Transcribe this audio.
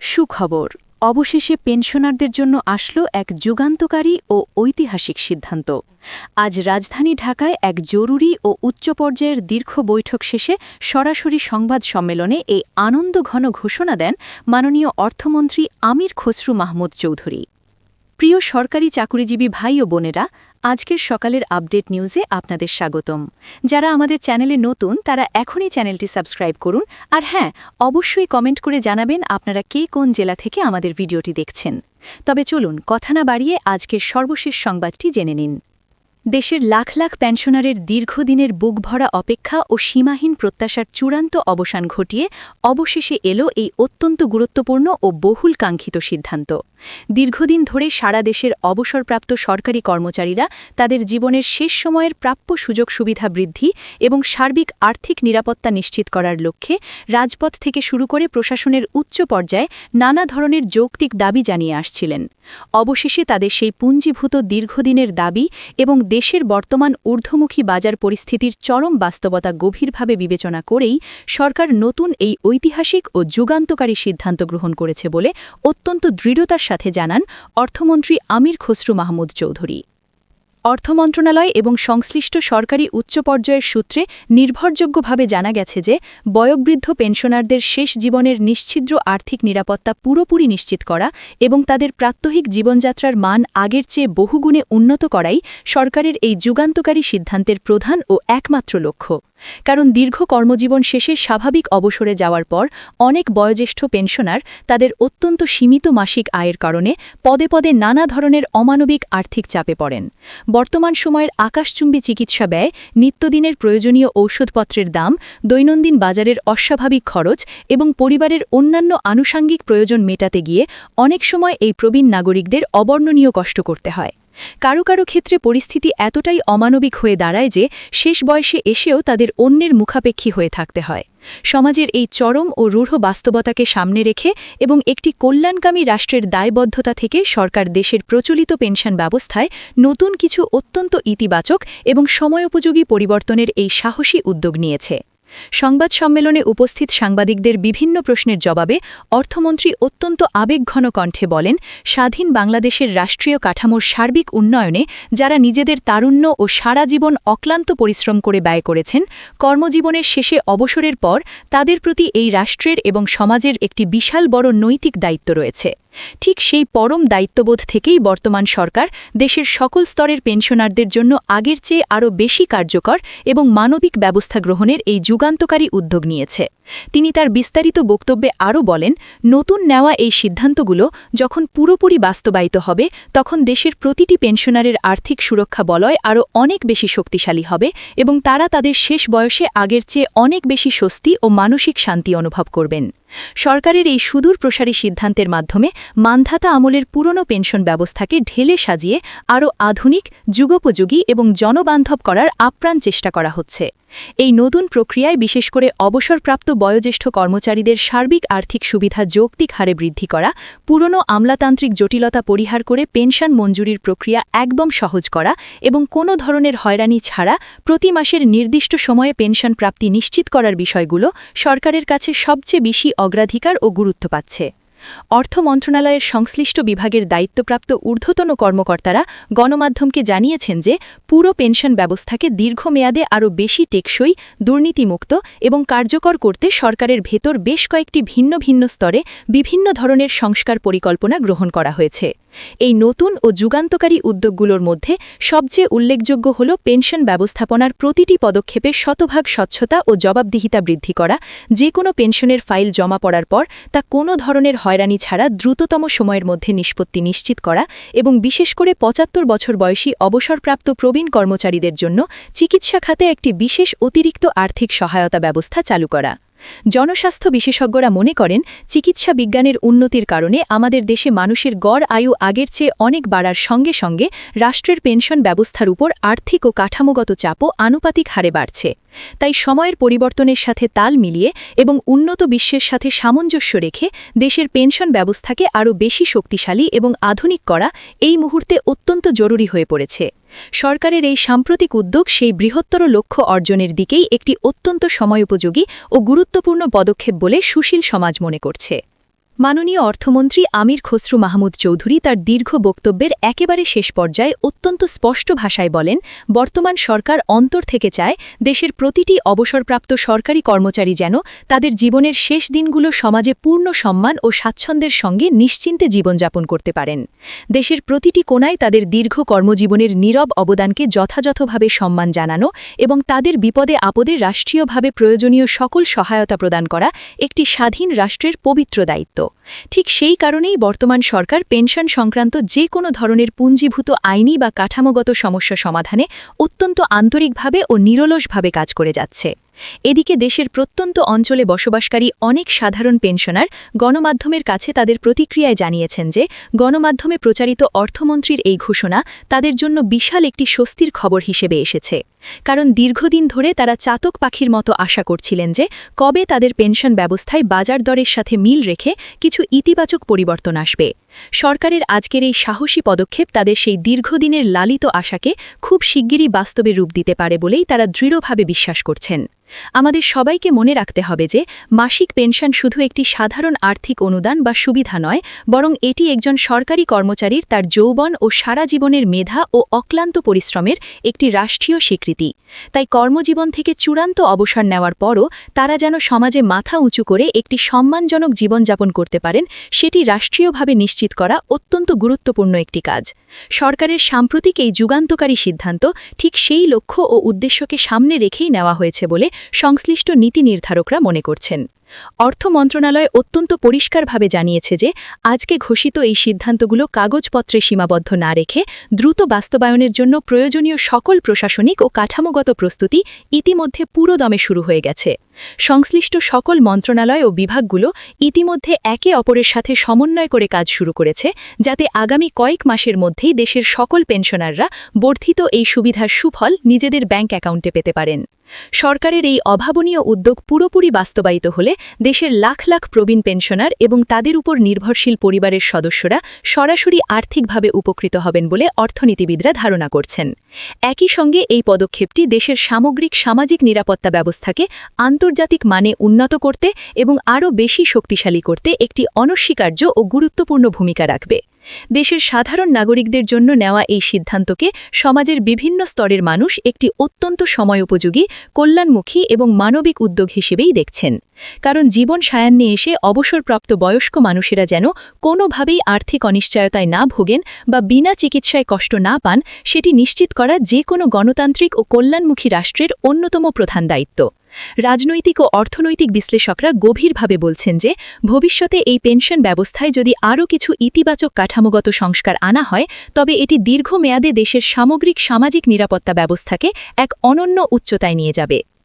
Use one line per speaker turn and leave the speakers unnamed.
সুখবর, অবশেষে পেনশনারদের জন্য আসলো এক যুগান্তকারী ও ঐতিহাসিক সিদ্ধান্ত। আজ রাজধানী ঢাকায় এক জরুরি ও উচ্চ পর্যায়ের দীর্ঘ বৈঠক শেষে সরাসরি সংবাদ সম্মেলনে এই আনন্দঘন ঘোষণা দেন মাননীয় অর্থমন্ত্রী আমির খসরু মাহমুদ চৌধুরী। প্রিয় সরকারি চাকুরিজীবী ভাই ও বোনেরা, আজকের সকালের আপডেট নিউজে আপনাদের স্বাগতম। যারা আমাদের চ্যানেলে নতুন তারা এখনই চ্যানেলটি সাবস্ক্রাইব করুন, আর হ্যাঁ, অবশ্যই কমেন্ট করে জানাবেন আপনারা কে কোন জেলা থেকে আমাদের ভিডিওটি দেখছেন। তবে চলুন কথা না বাড়িয়ে আজকের সর্বশেষ সংবাদটি জেনে নিন। দেশের লাখ লাখ পেনশনারের দীর্ঘদিনের বুকভরা অপেক্ষা ও সীমাহীন প্রত্যাশার চূড়ান্ত অবসান ঘটিয়ে অবশেষে এলো এই অত্যন্ত গুরুত্বপূর্ণ ও বহুল কাঙ্ক্ষিত সিদ্ধান্ত। দীর্ঘদিন ধরে সারা দেশের অবসরপ্রাপ্ত সরকারি কর্মচারীরা তাদের জীবনের শেষ সময়ের প্রাপ্য সুযোগ সুবিধা বৃদ্ধি এবং সার্বিক আর্থিক নিরাপত্তা নিশ্চিত করার লক্ষ্যে রাজপথ থেকে শুরু করে প্রশাসনের উচ্চ পর্যায়ে নানা ধরনের যৌক্তিক দাবি জানিয়ে আসছিলেন। অবশেষে তাদের সেই পুঞ্জীভূত দীর্ঘদিনের দাবি এবং দেশের বর্তমান ঊর্ধ্বমুখী বাজার পরিস্থিতির চরম বাস্তবতা গভীরভাবে বিবেচনা করেই সরকার নতুন এই ঐতিহাসিক ও যুগান্তকারী সিদ্ধান্ত গ্রহণ করেছে বলে অত্যন্ত দৃঢ়তার সাথে জানান অর্থমন্ত্রী আমির খসরু মাহমুদ চৌধুরী। অর্থ মন্ত্রণালয় এবং সংশ্লিষ্ট সরকারি উচ্চ পর্যায়ের সূত্রে নির্ভরযোগ্যভাবে জানা গেছে যে বয়োবৃদ্ধ পেনশনারদের শেষ জীবনের নিশ্ছিদ্র আর্থিক নিরাপত্তা পুরোপুরি নিশ্চিত করা এবং তাদের প্রাত্যহিক জীবনযাত্রার মান আগের চেয়ে বহুগুণে উন্নত করাই সরকারের এই যুগান্তকারী সিদ্ধান্তের প্রধান ও একমাত্র লক্ষ্য। কারণ দীর্ঘ কর্মজীবন শেষে স্বাভাবিক অবসরে যাওয়ার পর অনেক বয়োজ্যেষ্ঠ পেনশনার তাদের অত্যন্ত সীমিত মাসিক আয়ের কারণে পদে পদে নানা ধরনের অমানবিক আর্থিক চাপে পড়েন। বর্তমান সময়ের আকাশচুম্বী চিকিৎসা ব্যয়, নিত্যদিনের প্রয়োজনীয় ঔষধপত্রের দাম, দৈনন্দিন বাজারের অস্বাভাবিক খরচ এবং পরিবারের অন্যান্য আনুষাঙ্গিক প্রয়োজন মেটাতে গিয়ে অনেক সময় এই প্রবীণ নাগরিকদের অবর্ণনীয় কষ্ট করতে হয়। কারো কারো ক্ষেত্রে পরিস্থিতি এতটাই অমানবিক হয়ে দাঁড়ায় যে শেষ বয়সে এসেও তাদের অন্যের মুখাপেক্ষী হয়ে থাকতে হয়। সমাজের এই চরম ও রূঢ় বাস্তবতাকে সামনে রেখে এবং একটি কল্যাণকামী রাষ্ট্রের দায়বদ্ধতা থেকে সরকার দেশের প্রচলিত পেনশন ব্যবস্থায় নতুন কিছু অত্যন্ত ইতিবাচক এবং সময়োপযোগী পরিবর্তনের এই সাহসী উদ্যোগ নিয়েছে। সংবাদ সম্মেলনে উপস্থিত সাংবাদিকদের বিভিন্ন প্রশ্নের জবাবে অর্থমন্ত্রী অত্যন্ত আবেগঘন কণ্ঠে বলেন, স্বাধীন বাংলাদেশের রাষ্ট্রীয় কাঠামোর সার্বিক উন্নয়নে যারা নিজেদের তারুণ্য ও সারা জীবন অক্লান্ত পরিশ্রম করে ব্যয় করেছেন, কর্মজীবনের শেষে অবসরের পর তাদের প্রতি এই রাষ্ট্রের এবং সমাজের একটি বিশাল বড় নৈতিক দায়িত্ব রয়েছে। ঠিক সেই পরম দায়িত্ববোধ থেকেই বর্তমান সরকার দেশের সকল স্তরের পেনশনারদের জন্য আগের চেয়ে আরও বেশি কার্যকর এবং মানবিক ব্যবস্থা গ্রহণের এই যুগান্তকারী উদ্যোগ নিয়েছে। তিনি তার বিস্তারিত বক্তব্যে আরও বলেন, নতুন নেওয়া এই সিদ্ধান্তগুলো যখন পুরোপুরি বাস্তবায়িত হবে তখন দেশের প্রতিটি পেনশনারের আর্থিক সুরক্ষা বলয় আরও অনেক বেশি শক্তিশালী হবে এবং তারা তাদের শেষ বয়সে আগের চেয়ে অনেক বেশি স্বস্তি ও মানসিক শান্তি অনুভব করবেন। সরকারের এই সুদূর প্রসারী সিদ্ধান্তের মাধ্যমে মান্ধাতা আমলের পুরনো পেনশন ব্যবস্থাকে ঢেলে সাজিয়ে আরও আধুনিক, যুগোপযোগী এবং জনবান্ধব করার আপ্রাণ চেষ্টা করা হচ্ছে। এই নতুন প্রক্রিয়ায় বিশেষ করে অবসরপ্রাপ্ত বয়োজ্যেষ্ঠ কর্মচারীদের সার্বিক আর্থিক সুবিধা যৌক্তিক হারে বৃদ্ধি করা, পুরনো আমলাতান্ত্রিক জটিলতা পরিহার করে পেনশন মঞ্জুরির প্রক্রিয়া একদম সহজ করা এবং কোনো ধরনের হয়রানি ছাড়া প্রতি মাসের নির্দিষ্ট সময়ে পেনশন প্রাপ্তি নিশ্চিত করার বিষয়গুলো সরকারের কাছে সবচেয়ে বেশি অগ্রাধিকার ও গুরুত্ব পাচ্ছে। অর্থ মন্ত্রণালয়ের সংশ্লিষ্ট বিভাগের দায়িত্বপ্রাপ্ত ঊর্ধ্বতন কর্মকর্তারা গণমাধ্যমকে জানিয়েছেন যে পুরো পেনশন ব্যবস্থাকে দীর্ঘমেয়াদে আরও বেশি টেকসই, দুর্নীতিমুক্ত এবং কার্যকর করতে সরকারের ভেতর বেশ কয়েকটি ভিন্ন ভিন্ন স্তরে বিভিন্ন ধরনের সংস্কার পরিকল্পনা গ্রহণ করা হয়েছে। এই নতুন ও যুগান্তকারী উদ্যোগগুলোর মধ্যে সবচেয়ে উল্লেখযোগ্য হল পেনশন ব্যবস্থাপনার প্রতিটি পদক্ষেপে শতভাগ স্বচ্ছতা ও জবাবদিহিতা বৃদ্ধি করা, যে কোনো পেনশনের ফাইল জমা পড়ার পর তা কোনো ধরনের হয়রানি ছাড়া দ্রুততম সময়ের মধ্যে নিষ্পত্তি নিশ্চিত করা এবং বিশেষ করে ৭৫ বছর বয়সী অবসরপ্রাপ্ত প্রবীণ কর্মচারীদের জন্য চিকিৎসা খাতে একটি বিশেষ অতিরিক্ত আর্থিক সহায়তা ব্যবস্থা চালু করা। জনস্বাস্থ্য বিশেষজ্ঞরা মনে করেন, চিকিৎসা বিজ্ঞানের উন্নতির কারণে আমাদের দেশে মানুষের গড় আয়ু আগের চেয়ে অনেক বাড়ার সঙ্গে সঙ্গে রাষ্ট্রের পেনশন ব্যবস্থার উপর আর্থিক ও কাঠামোগত চাপও আনুপাতিক হারে বাড়ছে। তাই সময়ের পরিবর্তনের সাথে তাল মিলিয়ে এবং উন্নত বিশ্বের সাথে সামঞ্জস্য রেখে দেশের পেনশন ব্যবস্থাকে আরও বেশি শক্তিশালী এবং আধুনিক করা এই মুহূর্তে অত্যন্ত জরুরি হয়ে পড়েছে। সরকারের এই সাম্প্রতিক উদ্যোগ সেই বৃহত্তর লক্ষ্য অর্জনের দিকেই একটি অত্যন্ত সময়োপযোগী ও গুরুত্বপূর্ণ পদক্ষেপ বলে সুশীল সমাজ মনে করছে। মাননীয় অর্থমন্ত্রী আমির খসরু মাহমুদ চৌধুরী তার দীর্ঘ বক্তব্যের একেবারে শেষ পর্যায়ে অত্যন্ত স্পষ্ট ভাষায় বলেন, বর্তমান সরকার অন্তর থেকে চায় দেশের প্রতিটি অবসরপ্রাপ্ত সরকারি কর্মচারী যেন তাদের জীবনের শেষ দিনগুলো সমাজে পূর্ণ সম্মান ও স্বাচ্ছন্দ্যের সঙ্গে নিশ্চিন্তে জীবনযাপন করতে পারেন। দেশের প্রতিটি কোণায় তাদের দীর্ঘ কর্মজীবনের নীরব অবদানকে যথাযথভাবে সম্মান জানানো এবং তাদের বিপদে আপদে রাষ্ট্রীয়ভাবে প্রয়োজনীয় সকল সহায়তা প্রদান করা একটি স্বাধীন রাষ্ট্রের পবিত্র দায়িত্ব। ঠিক সেই কারণেই বর্তমান সরকার পেনশন সংক্রান্ত যে কোনো ধরনের পুঞ্জীভূত আইনি বা কাঠামোগত সমস্যা সমাধানে অত্যন্ত আন্তরিকভাবে ও নিরলসভাবে কাজ করে যাচ্ছে। এদিকে দেশের প্রত্যন্ত অঞ্চলে বসবাসকারী অনেক সাধারণ পেনশনার গণমাধ্যমের কাছে তাদের প্রতিক্রিয়ায় জানিয়েছেন যে গণমাধ্যমে প্রচারিত অর্থমন্ত্রীর এই ঘোষণা তাদের জন্য বিশাল একটি স্বস্তির খবর হিসেবে এসেছে। কারণ দীর্ঘদিন ধরে তারা চাতক পাখির মতো আশা করছিলেন যে কবে তাদের পেনশন ব্যবস্থায় বাজার দরের সাথে মিল রেখে কিছু ইতিবাচক পরিবর্তন আসবে। সরকারের আজকের এই সাহসী পদক্ষেপ তাদের সেই দীর্ঘদিনের লালিত আশাকে খুব শিগগিরই বাস্তবে রূপ দিতে পারে বলেই তারা দৃঢ়ভাবে বিশ্বাস করছেন। আমাদের সবাইকে মনে রাখতে হবে যে মাসিক পেনশন শুধু একটি সাধারণ আর্থিক অনুদান বা সুবিধা নয়, বরং এটি একজন সরকারি কর্মচারীর তার যৌবন ও সারা জীবনের মেধা ও অক্লান্ত পরিশ্রমের একটি রাষ্ট্রীয় স্বীকৃতি। তাই কর্মজীবন থেকে চূড়ান্ত অবসর নেওয়ার পরও তারা যেন সমাজে মাথা উঁচু করে একটি সম্মানজনক জীবনযাপন করতে পারেন, সেটি রাষ্ট্রীয়ভাবে নিশ্চিত করা অত্যন্ত গুরুত্বপূর্ণ একটি কাজ। সরকারের সাম্প্রতিক এই যুগান্তকারী সিদ্ধান্ত ঠিক সেই লক্ষ্য ও উদ্দেশ্যকে সামনে রেখেই নেওয়া হয়েছে বলে সংশ্লিষ্ট নীতি নির্ধারকরা মনে করছেন। অর্থ মন্ত্রণালয় অত্যন্ত পরিষ্কারভাবে জানিয়েছে যে আজকে ঘোষিত এই সিদ্ধান্তগুলো কাগজপত্রে সীমাবদ্ধ না রেখে দ্রুত বাস্তবায়নের জন্য প্রয়োজনীয় সকল প্রশাসনিক ও কাঠামোগত প্রস্তুতি ইতিমধ্যে পুরোদমে শুরু হয়ে গেছে। সংশ্লিষ্ট সকল মন্ত্রণালয় ও বিভাগগুলো ইতিমধ্যে একে অপরের সাথে সমন্বয় করে কাজ শুরু করেছে, যাতে আগামী কয়েক মাসের মধ্যেই দেশের সকল পেনশনাররা বর্ধিত এই সুবিধার সুফল নিজেদের ব্যাংক অ্যাকাউন্টে পেতে পারেন। সরকারের এই অভাবনীয় উদ্যোগ পুরোপুরি বাস্তবায়িত হলে দেশের লাখ লাখ প্রবীণ পেনশনার এবং তাদের উপর নির্ভরশীল পরিবারের সদস্যরা সরাসরি আর্থিকভাবে উপকৃত হবেন বলে অর্থনীতিবিদরা ধারণা করছেন। একই সঙ্গে এই পদক্ষেপটি দেশের সামগ্রিক সামাজিক নিরাপত্তা ব্যবস্থাকে আন্তর্জাতিক মানে উন্নত করতে এবং আরও বেশি শক্তিশালী করতে একটি অনস্বীকার্য ও গুরুত্বপূর্ণ ভূমিকা রাখবে। দেশের সাধারণ নাগরিকদের জন্য নেওয়া এই সিদ্ধান্তকে সমাজের বিভিন্ন স্তরের মানুষ একটি অত্যন্ত সময়োপযোগী, কল্যাণমুখী এবং মানবিক উদ্যোগ হিসেবেই দেখছেন। কারণ জীবন সায়ান্নে এসে অবসরপ্রাপ্ত বয়স্ক মানুষেরা যেন কোনোভাবেই আর্থিক অনিশ্চয়তায় না ভোগেন বা বিনা চিকিৎসায় কষ্ট না পান, সেটি নিশ্চিত করা যে কোনো গণতান্ত্রিক ও কল্যাণমুখী রাষ্ট্রের অন্যতম প্রধান দায়িত্ব। রাজনৈতিক ও অর্থনৈতিক বিশ্লেষকরা গভীরভাবে বলছেন যে ভবিষ্যতে এই পেনশন ব্যবস্থায় যদি আরও কিছু ইতিবাচক কাঠামোগত সংস্কার আনা হয়, তবে এটি দীর্ঘমেয়াদে দেশের সামগ্রিক সামাজিক নিরাপত্তা ব্যবস্থাকে এক অনন্য উচ্চতায় নিয়ে যাবে।